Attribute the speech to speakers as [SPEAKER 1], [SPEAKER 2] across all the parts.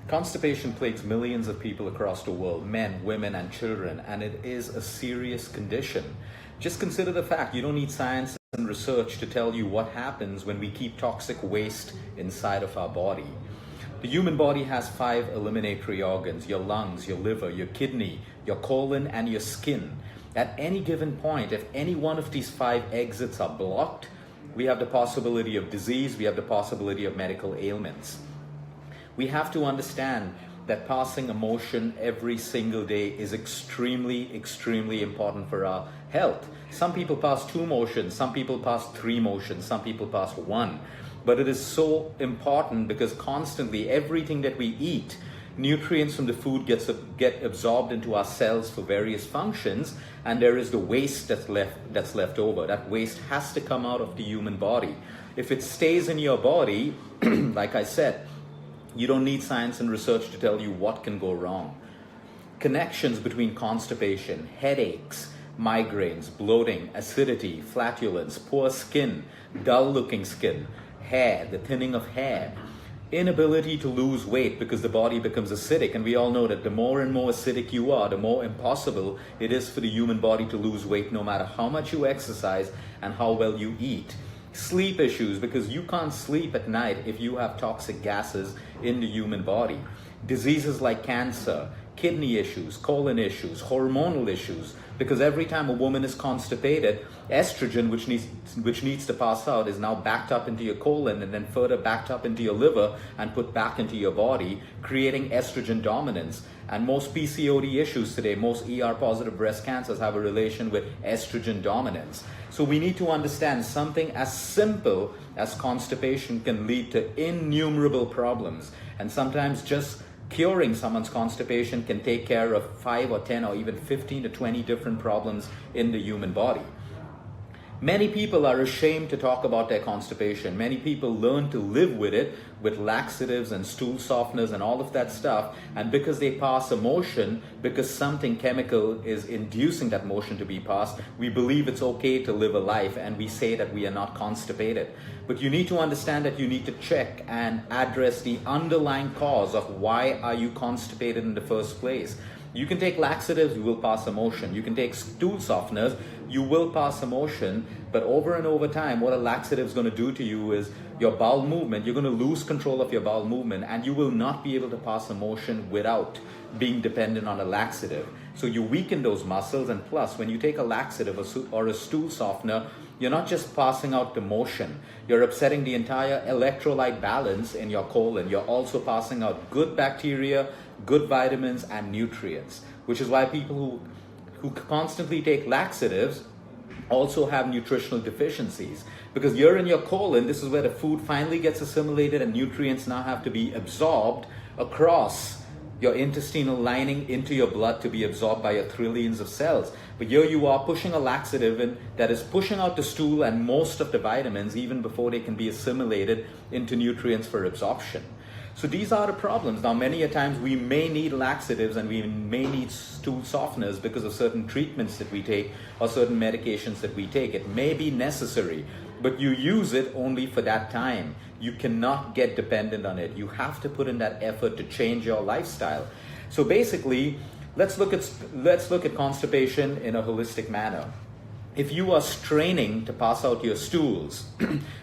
[SPEAKER 1] Constipation plagues millions of people across the world, men, women, and children, and it is a serious condition. Just consider the fact you don't need science and research to tell you what happens when we keep toxic waste inside of our body. The human body has 5 eliminatory organs: your lungs, your liver, your kidney, your colon, and your skin. At any given point, if any one of these 5 exits are blocked, we have the possibility of disease, we have the possibility of medical ailments. We have to understand that passing a motion every single day is extremely, extremely important for our health. Some people pass 2 motions, some people pass 3 motions, some people pass 1. But it is so important because constantly everything that we eat, nutrients from the food get absorbed into our cells for various functions, and there is the waste that's left over. That waste has to come out of the human body. If it stays in your body, like I said, you don't need science and research to tell you what can go wrong. Connections between constipation, headaches, migraines, bloating, acidity, flatulence, poor skin, dull-looking skin, hair, the thinning of hair, inability to lose weight because the body becomes acidic. And we all know that the more and more acidic you are, the more impossible it is for the human body to lose weight no matter how much you exercise and how well you eat. Sleep issues, because you can't sleep at night if you have toxic gases in the human body. Diseases like cancer, kidney issues, colon issues, hormonal issues, because every time a woman is constipated, estrogen, which needs to pass out, is now backed up into your colon and then further backed up into your liver and put back into your body, creating estrogen dominance. And most PCOD issues today, most ER-positive breast cancers have a relation with estrogen dominance. So we need to understand something as simple as constipation can lead to innumerable problems. And sometimes just curing someone's constipation can take care of 5 or 10 or even 15 to 20 different problems in the human body. Many people are ashamed to talk about their constipation. Many people learn to live with it with laxatives and stool softeners and all of that stuff. And because they pass a motion, because something chemical is inducing that motion to be passed, we believe it's okay to live a life and we say that we are not constipated. But you need to understand that you need to check and address the underlying cause of why are you constipated in the first place. You can take laxatives, you will pass a motion. You can take stool softeners, you will pass a motion. But over and over time, what a laxative is going to do to you is your bowel movement, you're going to lose control of your bowel movement, and you will not be able to pass a motion without being dependent on a laxative. So you weaken those muscles, and plus when you take a laxative or a stool softener, you're not just passing out the motion, you're upsetting the entire electrolyte balance in your colon. You're also passing out good bacteria, good vitamins, and nutrients, which is why people who constantly take laxatives also have nutritional deficiencies, because you're in your colon, this is where the food finally gets assimilated and nutrients now have to be absorbed across your intestinal lining into your blood to be absorbed by your trillions of cells. But here you are pushing a laxative in that is pushing out the stool and most of the vitamins even before they can be assimilated into nutrients for absorption. So these are the problems. Now, many a times we may need laxatives and we may need stool softeners because of certain treatments that we take or certain medications that we take. It may be necessary, but you use it only for that time. You cannot get dependent on it. You have to put in that effort to change your lifestyle. So basically, let's look at constipation in a holistic manner. If you are straining to pass out your stools,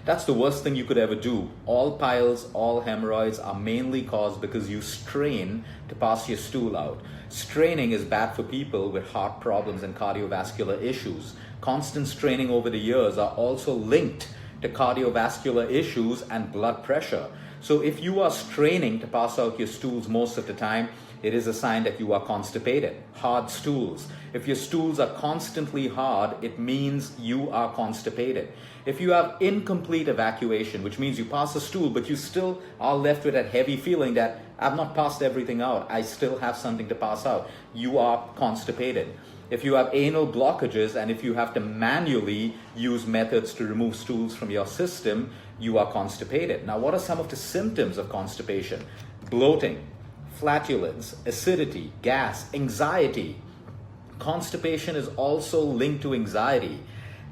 [SPEAKER 1] that's the worst thing you could ever do. All piles, all hemorrhoids are mainly caused because you strain to pass your stool out. Straining is bad for people with heart problems and cardiovascular issues. Constant straining over the years are also linked to cardiovascular issues and blood pressure. So if you are straining to pass out your stools most of the time, it is a sign that you are constipated. Hard stools. If your stools are constantly hard, it means you are constipated. If you have incomplete evacuation, which means you pass a stool, but you still are left with that heavy feeling that I've not passed everything out, I still have something to pass out, you are constipated. If you have anal blockages and if you have to manually use methods to remove stools from your system, you are constipated. Now, what are some of the symptoms of constipation? Bloating, flatulence, acidity, gas, anxiety. Constipation is also linked to anxiety.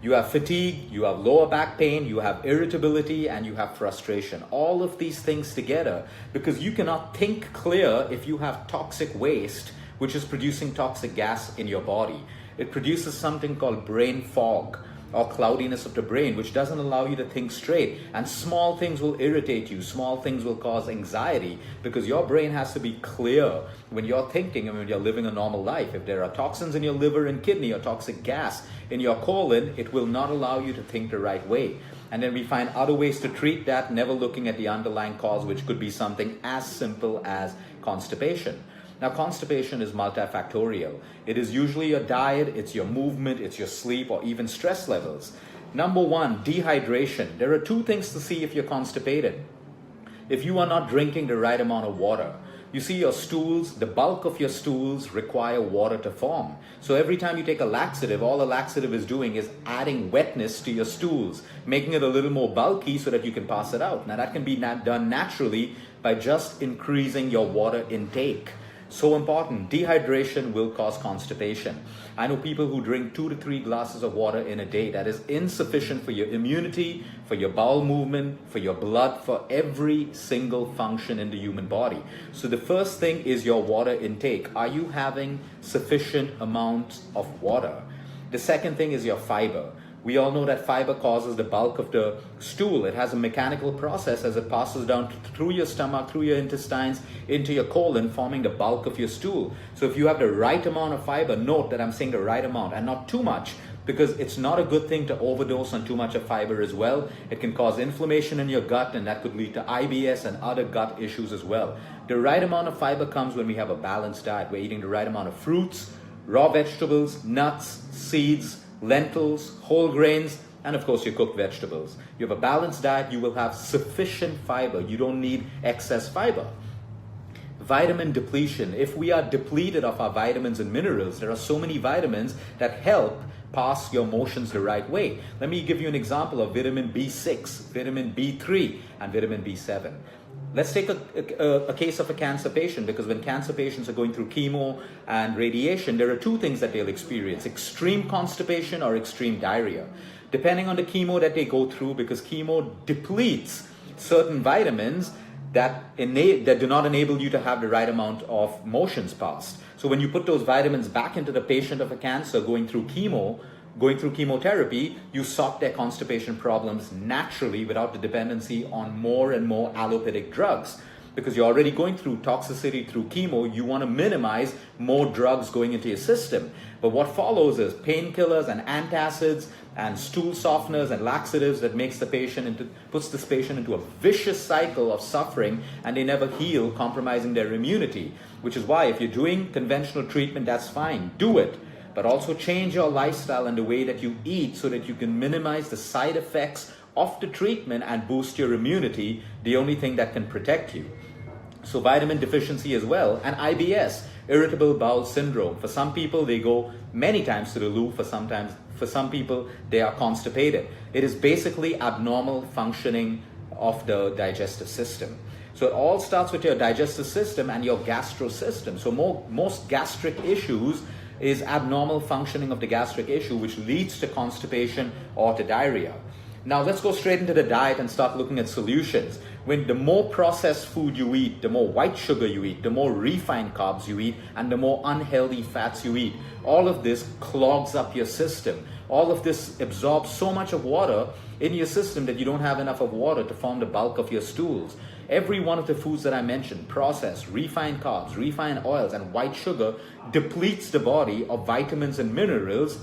[SPEAKER 1] You have fatigue, you have lower back pain, you have irritability, and you have frustration. All of these things together, because you cannot think clear if you have toxic waste, which is producing toxic gas in your body. It produces something called brain fog, or cloudiness of the brain, which doesn't allow you to think straight. And small things will irritate you. Small things will cause anxiety, because your brain has to be clear when you're thinking and when you're living a normal life. If there are toxins in your liver and kidney or toxic gas in your colon, it will not allow you to think the right way. And then we find other ways to treat that, never looking at the underlying cause, which could be something as simple as constipation. Now, constipation is multifactorial. It is usually your diet, it's your movement, it's your sleep, or even stress levels. Number one, dehydration. There are two things to see if you're constipated. If you are not drinking the right amount of water. You see, your stools, the bulk of your stools require water to form. So every time you take a laxative, all a laxative is doing is adding wetness to your stools, making it a little more bulky so that you can pass it out. Now, that can be done naturally by just increasing your water intake. So important. Dehydration will cause constipation. I know people who drink 2 to 3 glasses of water in a day. That is insufficient for your immunity, for your bowel movement, for your blood, for every single function in the human body. So the first thing is your water intake. Are you having sufficient amounts of water? The second thing is your fiber. We all know that fiber causes the bulk of the stool. It has a mechanical process as it passes down through your stomach, through your intestines, into your colon, forming the bulk of your stool. So if you have the right amount of fiber, note that I'm saying the right amount and not too much, because it's not a good thing to overdose on too much of fiber as well. It can cause inflammation in your gut, and that could lead to IBS and other gut issues as well. The right amount of fiber comes when we have a balanced diet. We're eating the right amount of fruits, raw vegetables, nuts, seeds, lentils, whole grains, and of course your cooked vegetables. You have a balanced diet, you will have sufficient fiber. You don't need excess fiber. Vitamin depletion. If we are depleted of our vitamins and minerals, there are so many vitamins that help pass your motions the right way. Let me give you an example of vitamin B6, vitamin B3, and vitamin B7. Let's take a case of a cancer patient, because when cancer patients are going through chemo and radiation, there are two things that they'll experience: extreme constipation or extreme diarrhea, depending on the chemo that they go through, because chemo depletes certain vitamins that do not enable you to have the right amount of motions passed. So when you put those vitamins back into the patient of a cancer going through chemotherapy, you solve their constipation problems naturally without the dependency on more and more allopathic drugs. Because you're already going through toxicity through chemo, you want to minimize more drugs going into your system. But what follows is painkillers and antacids and stool softeners and laxatives that puts this patient into a vicious cycle of suffering, and they never heal, compromising their immunity. Which is why if you're doing conventional treatment, that's fine, do it. But also change your lifestyle and the way that you eat so that you can minimize the side effects of the treatment and boost your immunity, the only thing that can protect you. So vitamin deficiency as well, and IBS, irritable bowel syndrome. For some people, they go many times to the loo. For some people, they are constipated. It is basically abnormal functioning of the digestive system. So it all starts with your digestive system and your gastro system. So most gastric issues is abnormal functioning of the gastric issue, which leads to constipation or to diarrhea. Now let's go straight into the diet and start looking at solutions. When the more processed food you eat, the more white sugar you eat, the more refined carbs you eat, and the more unhealthy fats you eat, all of this clogs up your system. All of this absorbs so much of water in your system that you don't have enough of water to form the bulk of your stools. Every one of the foods that I mentioned, processed, refined carbs, refined oils, and white sugar, depletes the body of vitamins and minerals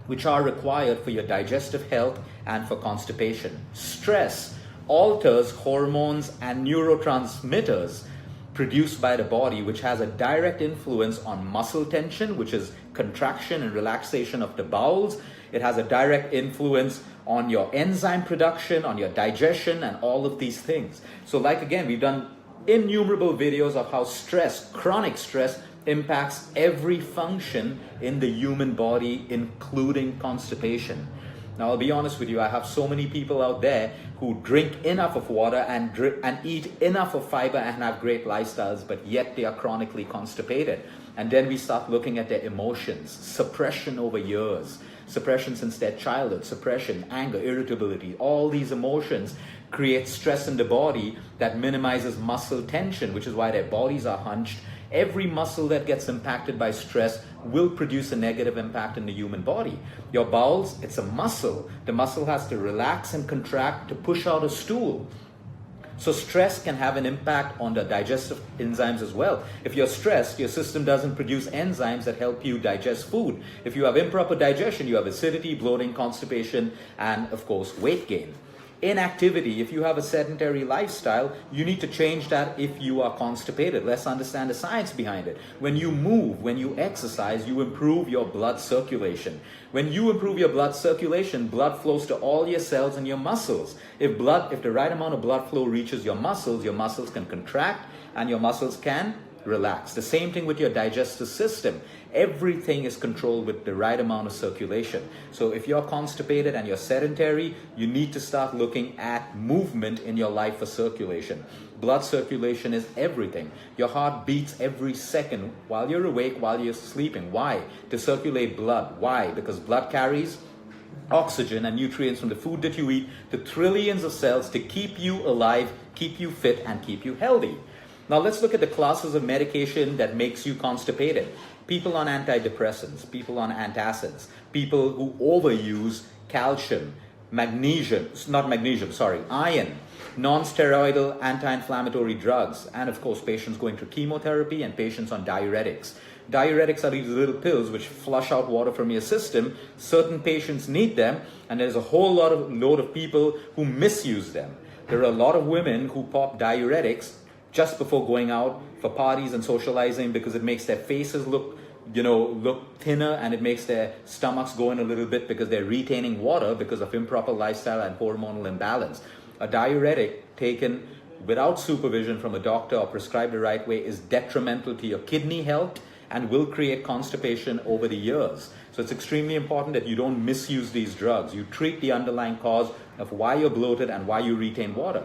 [SPEAKER 1] which are required for your digestive health and for constipation. Stress alters hormones and neurotransmitters produced by the body, which has a direct influence on muscle tension, which is contraction and relaxation of the bowels. It has a direct influence on your enzyme production, on your digestion, and all of these things. So like again, we've done innumerable videos of how stress, chronic stress, impacts every function in the human body, including constipation. Now, I'll be honest with you, I have so many people out there who drink enough of water and eat enough of fiber and have great lifestyles, but yet they are chronically constipated. And then we start looking at their emotions, suppression over years. suppression since their childhood, suppression, anger, irritability, all these emotions create stress in the body that minimizes muscle tension, which is why their bodies are hunched. Every muscle that gets impacted by stress will produce a negative impact in the human body. Your bowels, it's a muscle. The muscle has to relax and contract to push out a stool. So stress can have an impact on the digestive enzymes as well. If you're stressed, your system doesn't produce enzymes that help you digest food. If you have improper digestion, you have acidity, bloating, constipation, and of course, weight gain. Inactivity, if you have a sedentary lifestyle, you need to change that if you are constipated. Let's understand the science behind it. When you move, when you exercise, you improve your blood circulation. When you improve your blood circulation, blood flows to all your cells and your muscles. If the right amount of blood flow reaches your muscles can contract and your muscles can relax. The same thing with your digestive system. Everything is controlled with the right amount of circulation. So if you're constipated and you're sedentary, you need to start looking at movement in your life for circulation. Blood circulation is everything. Your heart beats every second while you're awake, while you're sleeping. Why? To circulate blood. Why? Because blood carries oxygen and nutrients from the food that you eat to trillions of cells to keep you alive, keep you fit, and keep you healthy. Now let's look at the classes of medication that makes you constipated. People on antidepressants, people on antacids, people who overuse calcium, iron, non-steroidal anti-inflammatory drugs, and of course patients going through chemotherapy and patients on diuretics. Diuretics are these little pills which flush out water from your system. Certain patients need them, and there's a whole load of people who misuse them. There are a lot of women who pop diuretics just before going out for parties and socializing because it makes their faces look thinner, and it makes their stomachs go in a little bit because they're retaining water because of improper lifestyle and hormonal imbalance. A diuretic taken without supervision from a doctor or prescribed the right way is detrimental to your kidney health and will create constipation over the years. So it's extremely important that you don't misuse these drugs. You treat the underlying cause of why you're bloated and why you retain water.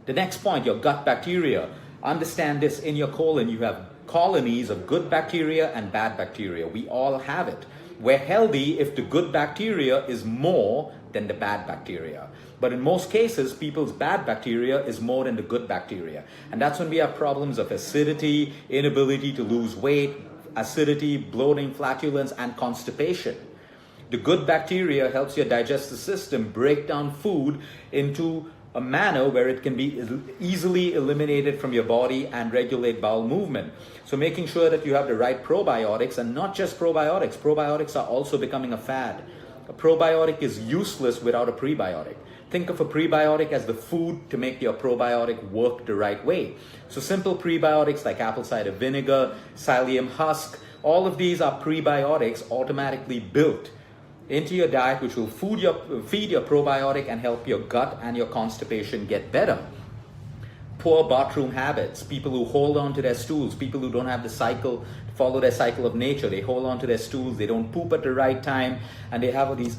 [SPEAKER 1] The next point, your gut bacteria. Understand this, in your colon you have colonies of good bacteria and bad bacteria. We all have it. We're healthy if the good bacteria is more than the bad bacteria. But in most cases, people's bad bacteria is more than the good bacteria. And that's when we have problems of acidity, inability to lose weight, acidity, bloating, flatulence, and constipation. The good bacteria helps your digestive system break down food into a manner where it can be easily eliminated from your body and regulate bowel movement. So making sure that you have the right probiotics, and not just probiotics. Probiotics are also becoming a fad. A probiotic is useless without a prebiotic. Think of a prebiotic as the food to make your probiotic work the right way. So simple prebiotics like apple cider vinegar, psyllium husk, all of these are prebiotics automatically built into your diet, which will feed your probiotic and help your gut and your constipation get better. Poor bathroom habits, people who hold on to their stools, people who don't have the cycle, follow their cycle of nature. They hold on to their stools, they don't poop at the right time, and they have these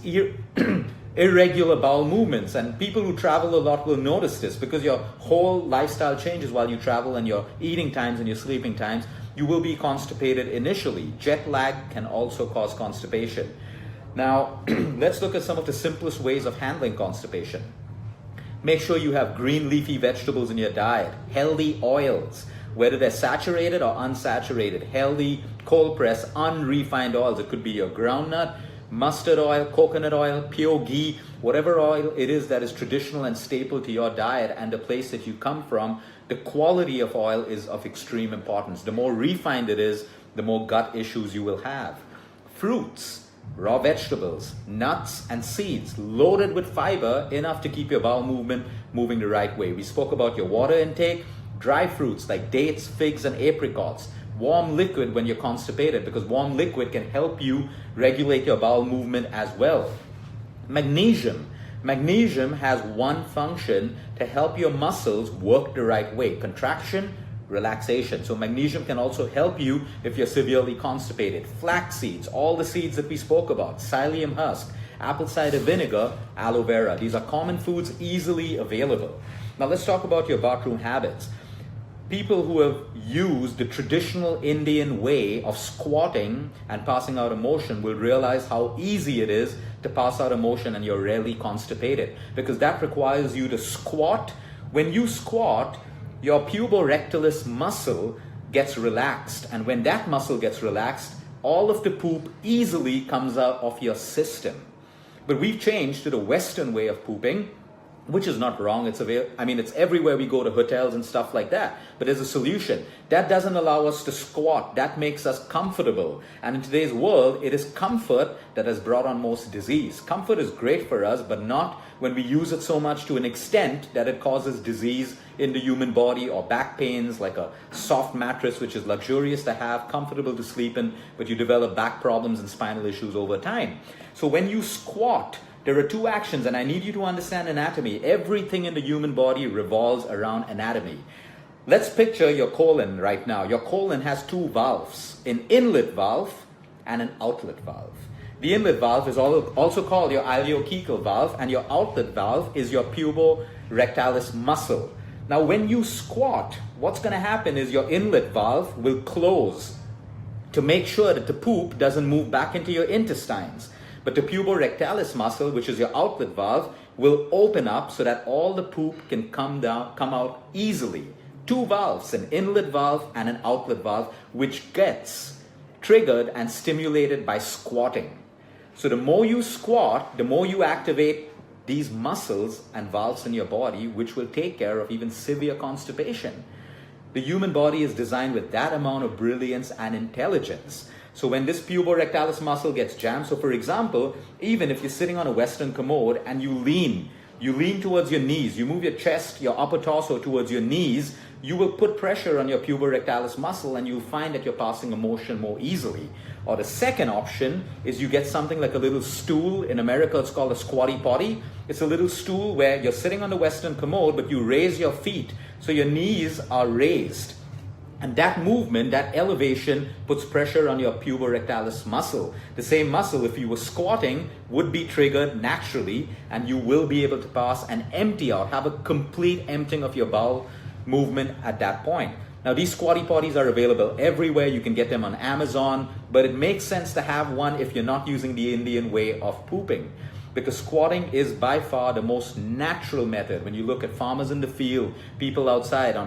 [SPEAKER 1] irregular bowel movements. And people who travel a lot will notice this because your whole lifestyle changes while you travel, and your eating times and your sleeping times. You will be constipated initially. Jet lag can also cause constipation. Now, let's look at some of the simplest ways of handling constipation. Make sure you have green leafy vegetables in your diet, healthy oils, whether they're saturated or unsaturated, healthy, cold-pressed, unrefined oils. It could be your groundnut, mustard oil, coconut oil, pure ghee, whatever oil it is that is traditional and staple to your diet and the place that you come from. The quality of oil is of extreme importance. The more refined it is, the more gut issues you will have. Fruits, raw vegetables, nuts and seeds loaded with fiber, enough to keep your bowel movement moving the right way. We spoke about your water intake, dry fruits like dates, figs and apricots, warm liquid when you're constipated, because warm liquid can help you regulate your bowel movement as well. Magnesium has one function: to help your muscles work the right way, contraction, relaxation. So magnesium can also help you if you're severely constipated. Flax seeds, all the seeds that we spoke about, psyllium husk, apple cider vinegar, aloe vera. These are common foods, easily available. Now let's talk about your bathroom habits. people who have used the traditional Indian way of squatting and passing out emotion will realize how easy it is to pass out emotion, and you're rarely constipated, because that requires you to squat. When you squat, your puborectalis muscle gets relaxed, and when that muscle gets relaxed, all of the poop easily comes out of your system. But we've changed to the Western way of pooping, which is not wrong. It's everywhere we go to hotels and stuff like that. But there's a solution. That doesn't allow us to squat. That makes us comfortable. And in today's world, it is comfort that has brought on most disease. Comfort is great for us, but not when we use it so much to an extent that it causes disease in the human body, or back pains, like a soft mattress, which is luxurious to have, comfortable to sleep in, but you develop back problems and spinal issues over time. So when you squat, there are two actions, and I need you to understand anatomy. Everything in the human body revolves around anatomy. Let's picture your colon right now. Your colon has two valves, an inlet valve and an outlet valve. The inlet valve is also called your ileocecal valve, and your outlet valve is your puborectalis muscle. Now, when you squat, what's going to happen is your inlet valve will close to make sure that the poop doesn't move back into your intestines. But the puborectalis muscle, which is your outlet valve, will open up so that all the poop can come out easily. Two valves, an inlet valve and an outlet valve, which gets triggered and stimulated by squatting. So the more you squat, the more you activate these muscles and valves in your body, which will take care of even severe constipation. The human body is designed with that amount of brilliance and intelligence. So when this puborectalis muscle gets jammed, so for example, even if you're sitting on a Western commode and you lean towards your knees, you move your chest, your upper torso towards your knees, you will put pressure on your puborectalis muscle, and you'll find that you're passing emotion more easily. Or the second option is you get something like a little stool. In America, it's called a squatty potty. It's a little stool where you're sitting on the Western commode, but you raise your feet so your knees are raised. And that movement, that elevation, puts pressure on your puborectalis muscle. The same muscle, if you were squatting, would be triggered naturally, and you will be able to pass and empty out, have a complete emptying of your bowel movement at that point. Now, these squatty potties are available everywhere. You can get them on Amazon, but it makes sense to have one if you're not using the Indian way of pooping, because squatting is by far the most natural method. When you look at farmers in the field, people outside,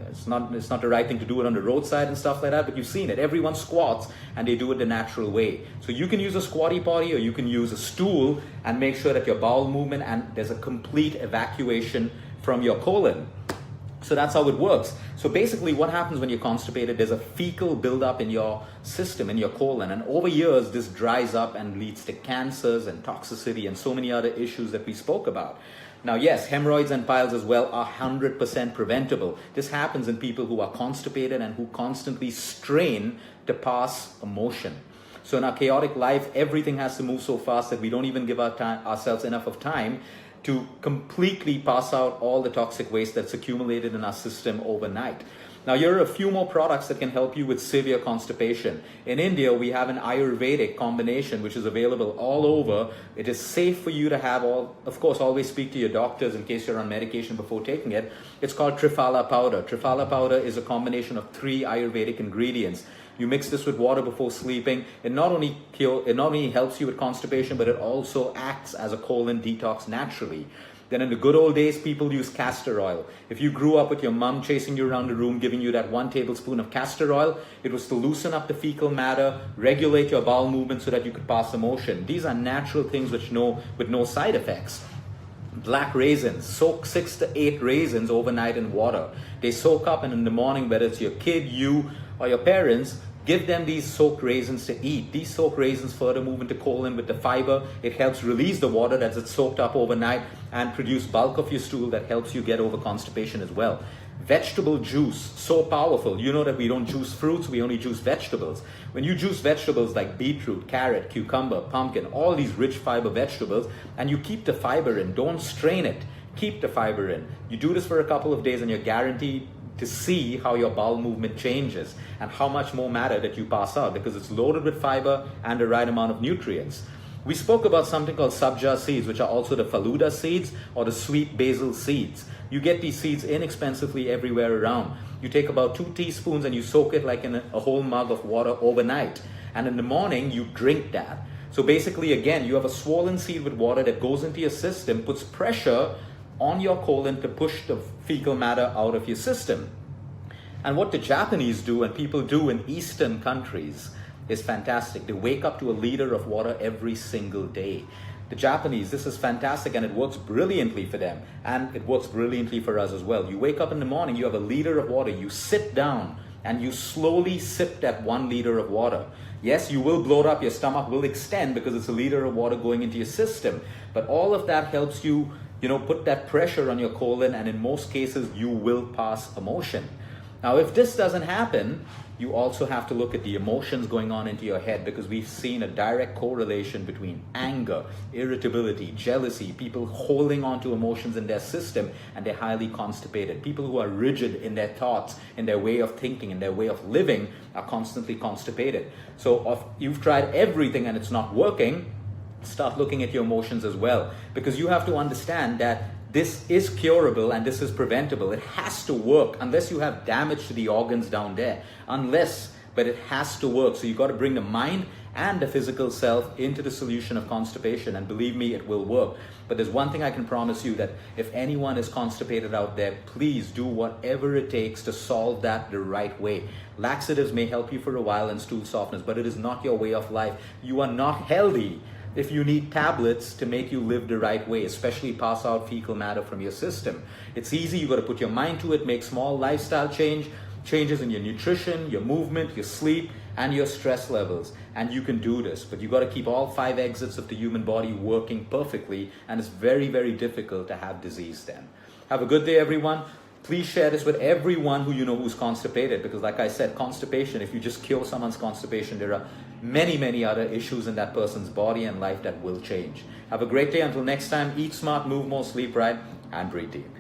[SPEAKER 1] it's not the right thing to do it on the roadside and stuff like that, but you've seen it. Everyone squats and they do it the natural way. So you can use a squatty potty, or you can use a stool and make sure that your bowel movement and there's a complete evacuation from your colon. So that's how it works. So basically what happens when you're constipated, there's a fecal buildup in your system, in your colon. And over years, this dries up and leads to cancers and toxicity and so many other issues that we spoke about. Now, yes, hemorrhoids and piles as well are 100% preventable. This happens in people who are constipated and who constantly strain to pass emotion. So in our chaotic life, everything has to move so fast that we don't even give ourselves enough of time to completely pass out all the toxic waste that's accumulated in our system overnight. Now, here are a few more products that can help you with severe constipation. In India, we have an Ayurvedic combination which is available all over. It is safe for you to have of course, always speak to your doctors in case you're on medication before taking it. It's called Triphala Powder. Triphala Powder is a combination of 3 Ayurvedic ingredients. You mix this with water before sleeping. It not only helps you with constipation, but it also acts as a colon detox naturally. Then in the good old days, people use castor oil. If you grew up with your mom chasing you around the room, giving you that 1 tablespoon of castor oil, it was to loosen up the fecal matter, regulate your bowel movement so that you could pass emotion. These are natural things with no side effects. Black raisins. Soak 6 to 8 raisins overnight in water. They soak up, and in the morning, whether it's your kid, you, or your parents, give them these soaked raisins to eat. These soaked raisins further move into colon with the fiber. It helps release the water that's soaked up overnight and produce bulk of your stool that helps you get over constipation as well. Vegetable juice, so powerful. You know that we don't juice fruits, we only juice vegetables. When you juice vegetables like beetroot, carrot, cucumber, pumpkin, all these rich fiber vegetables, and you keep the fiber in, don't strain it, keep the fiber in. You do this for a couple of days and you're guaranteed to see how your bowel movement changes and how much more matter that you pass out, because it's loaded with fiber and the right amount of nutrients. We spoke about something called sabja seeds, which are also the faluda seeds or the sweet basil seeds. You get these seeds inexpensively everywhere around. You take about 2 teaspoons and you soak it like in a whole mug of water overnight. And in the morning, you drink that. So basically, again, you have a swollen seed with water that goes into your system, puts pressure on your colon to push the fecal matter out of your system. And what the Japanese do and people do in Eastern countries is fantastic. They wake up to a liter of water every single day. The Japanese, this is fantastic, and it works brilliantly for them. And it works brilliantly for us as well. You wake up in the morning, you have a liter of water, you sit down, and you slowly sip that 1 liter of water. Yes, you will bloat up, your stomach will extend because it's a liter of water going into your system. But all of that helps you, put that pressure on your colon, and in most cases, you will pass a motion. Now, if this doesn't happen, you also have to look at the emotions going on into your head, because we've seen a direct correlation between anger, irritability, jealousy, people holding on to emotions in their system, and they're highly constipated. People who are rigid in their thoughts, in their way of thinking, in their way of living are constantly constipated. So if you've tried everything and it's not working, start looking at your emotions as well, because you have to understand that this is curable and this is preventable. It has to work unless you have damage to the organs down there. But it has to work. So you got to bring the mind and the physical self into the solution of constipation, and believe me, it will work. But there's one thing I can promise you, that if anyone is constipated out there, please do whatever it takes to solve that the right way. Laxatives may help you for a while and stool softness, but it is not your way of life. You are not healthy if you need tablets to make you live the right way, especially pass out fecal matter from your system. It's easy. You got to put your mind to it, make small lifestyle changes in your nutrition, your movement, your sleep, and your stress levels. And you can do this, but you got to keep all 5 exits of the human body working perfectly, and it's very, very difficult to have disease then. Have a good day, everyone. Please share this with everyone who you know who's constipated, because like I said, constipation, if you just cure someone's constipation, there are many, many other issues in that person's body and life that will change. Have a great day. Until next time, eat smart, move more, sleep right, and breathe deep.